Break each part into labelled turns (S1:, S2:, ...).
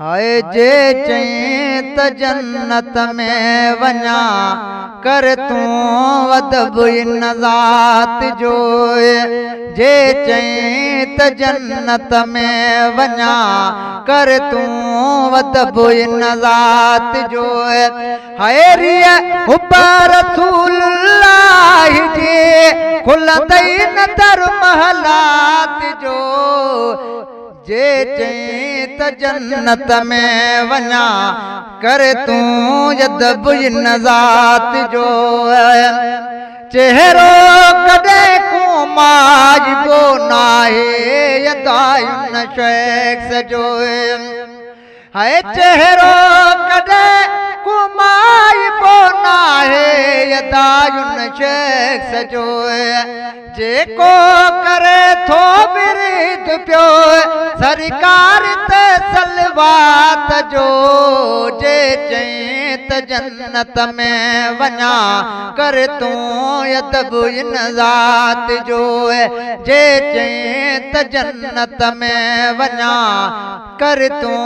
S1: हाय जे चईं त जन्नत में वञा कर तूं अदब इन ज़ात जो जे चईं त जन्नत में वञा कर तूं अदब इन ज़ात जो हाय रिया हुब रसूलुल्लाह जे खुलंदई न दर महलात जो जे चईं त जन्नत में वञा कर तूं अदब इन ज़ात जो चेहरो कॾहिं को माइबो नाहे यदायुन शख्स जो हाय चेहरो कॾहिं को माइबो नाहे यदायुन शख्स जो जेको करे थो विरिद पियो सरकार ते सलवात जो जे चईं त जन्नत में वञा कर तूं अदब इन ज़ात जो जे चईं त जन्नत में वञा कर तूं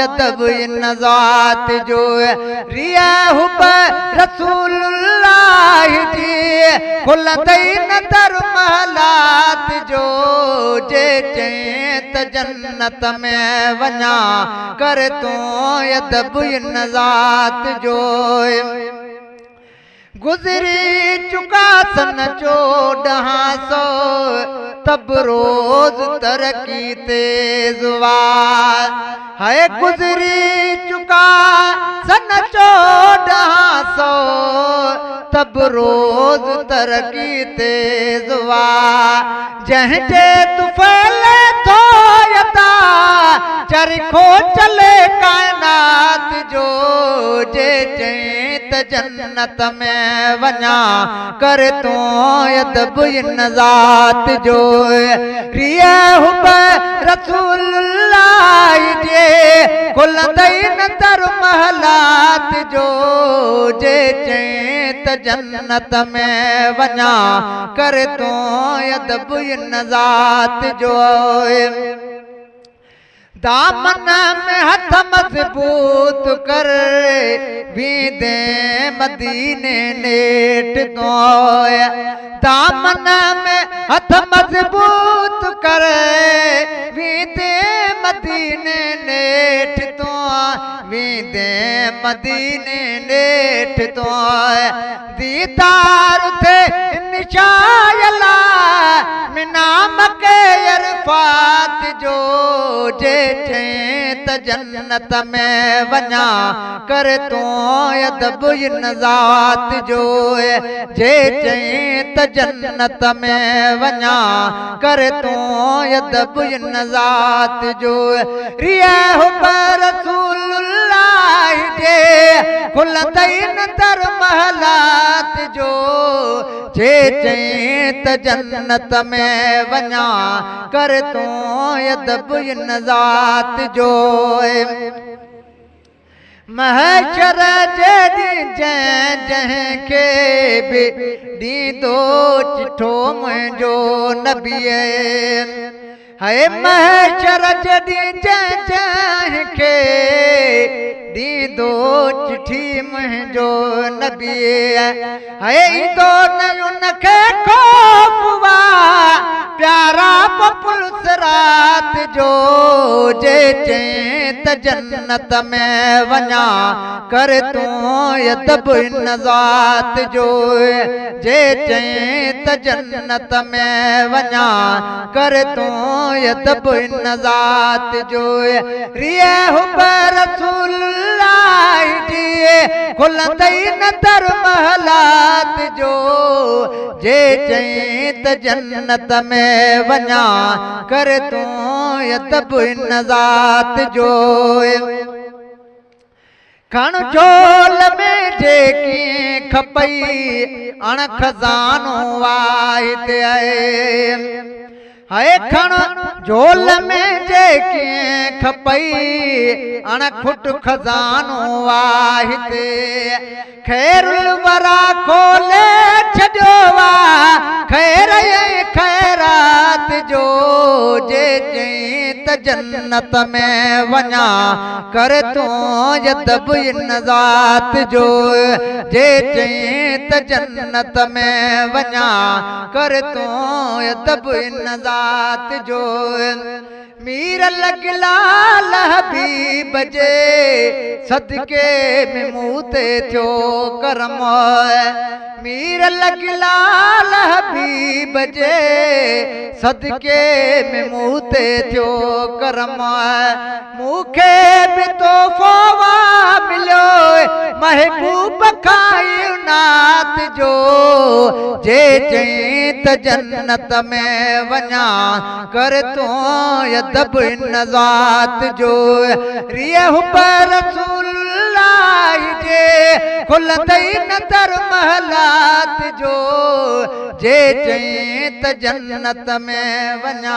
S1: अदब इन ज़ात जो रिया हुब रसूलुल्लाह जी खुलंदई न दर महलात जो जे चईं त जन्नत में वञा कर तूं अदब इन ज़ात जो गुज़री चुका सन 1400 तब रोज तरक्की तेज वार हाय गुज़री चुका सन 1400 तब रोज तरक्की तेज वार जंहिंजे तुफ़ैल थो यता चरखो चले कायनात जो जे चईं त जन्नत में वञा कर तूं अदब इन ज़ात जो रिया हुब रसूलुल्लाह जे खुलंदई न दर महलात जो जे चईं त जन्नत में वञा कर तूं अदब इन ज़ात जो दामन में हथ मजबूत कर वींदे मदीने नेठ तो दामन में हथ मजबूत कर वींदे मदीने नेठ तो वींदे मदीने नेठ तो दीदार थे निशायला मिनाम के अरफात जो जे चईं त जन्नत में वञा कर तूं अदब इन ज़ात जो जे चईं त जन्नत में वञा कर तूं अदब इन ज़ात जो रिया हुब रसूलुल्लाह जे खुलंदई न दर महलात जो जे चईं त जन्नत में वञा कर तूं अदब इन ज़ात जो महशर जे ॾींहुं जंहिंखे बि ॾींदो चिठो मुंहिंजो नबीअ हाय महशर जे ॾींहुं जंहिंखे ॾींदो चिठी मुंहिंजो नबीअ हाय ईंदो न उनखे ख़ौफ़ प्यारा पुलिस रात जो जे चईं त जन्नत में वञा कर तूं अदब इन ज़ात जो जे चईं त जन्नत में वञा कर तूं अदब इन ज़ात जो रिया हुब रसूलुल्लाह जी खुलंदई न दर महलात जो जे चईं त जन्नत में वञा कर तूं अदब इन ज़ात जो खण झोल में जेकी खपई अण खज़ानो वाहिद आहे हाय खण झोल में जेकी खपई अण खुट खज़ानो वाहिद खैरुल वरा खोले छॾियो वा खैर खैरात जो जे चई त जन्नत में वञा कर तूं अदब इन ज़ात जो जे चई त जन्नत में वञा कर तूं अदब इन ज़ात जो मीर लॻलाल हबीब जे सदके में मूं ते थियो करम मीर लॻलाल हबीब जे सदके में मूं ते थियो करम मूंखे बि तोहफ़ो मिलियो महबूब खां नात जो जे चई त जन्नत में वञा कर तूं अदब इन ज़ात जो रिह पर रसूलुल्लाह जे खुलंदई न दर महलात जो जे चई त जन्नत में वञा